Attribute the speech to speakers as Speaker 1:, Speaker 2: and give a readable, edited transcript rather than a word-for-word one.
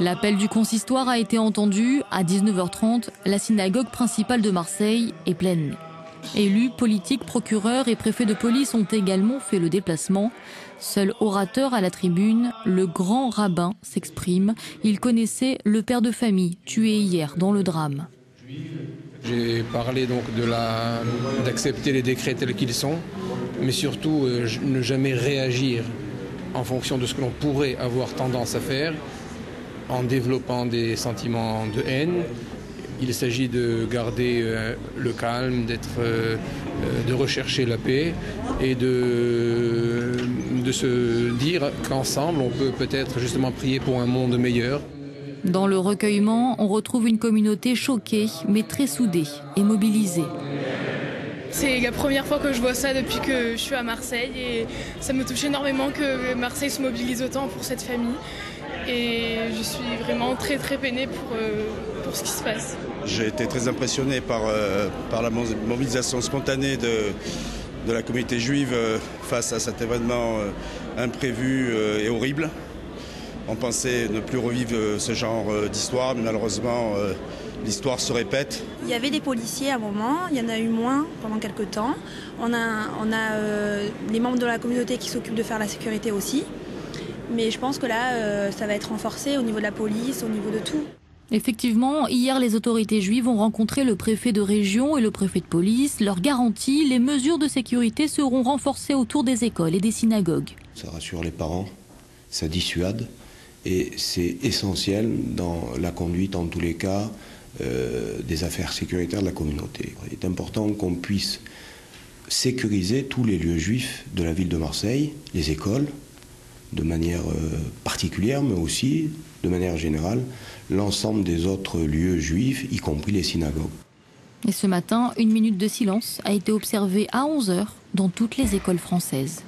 Speaker 1: L'appel du consistoire a été entendu. À 19h30, la synagogue principale de Marseille est pleine. Élus, politiques, procureurs et préfets de police ont également fait le déplacement. Seul orateur à la tribune, le grand rabbin s'exprime. Il connaissait le père de famille tué hier dans le drame.
Speaker 2: J'ai parlé donc d'accepter les décrets tels qu'ils sont, mais surtout ne jamais réagir en fonction de ce que l'on pourrait avoir tendance à faire, en développant des sentiments de haine. Il s'agit de garder le calme, de rechercher la paix et de se dire qu'ensemble, on peut peut-être justement prier pour un monde meilleur.
Speaker 1: Dans le recueillement, on retrouve une communauté choquée, mais très soudée et mobilisée.
Speaker 3: C'est la première fois que je vois ça depuis que je suis à Marseille et ça me touche énormément que Marseille se mobilise autant pour cette famille. Et je suis vraiment très peinée pour ce qui se passe.
Speaker 4: J'ai été très impressionné par la mobilisation spontanée de la communauté juive face à cet événement imprévu et horrible. On pensait ne plus revivre ce genre d'histoire, mais malheureusement l'histoire se répète.
Speaker 5: Il y avait des policiers à un moment, il y en a eu moins pendant quelques temps. On a les membres de la communauté qui s'occupent de faire la sécurité aussi. Mais je pense que là, ça va être renforcé au niveau de la police, au niveau de tout.
Speaker 1: Effectivement, hier, les autorités juives ont rencontré le préfet de région et le préfet de police. Leur garantie, les mesures de sécurité seront renforcées autour des écoles et des synagogues.
Speaker 6: Ça rassure les parents, ça dissuade et c'est essentiel dans la conduite, en tous les cas, des affaires sécuritaires de la communauté. Il est important qu'on puisse sécuriser tous les lieux juifs de la ville de Marseille, les écoles, de manière particulière, mais aussi, de manière générale, l'ensemble des autres lieux juifs, y compris les synagogues.
Speaker 1: Et ce matin, une minute de silence a été observée à 11h dans toutes les écoles françaises.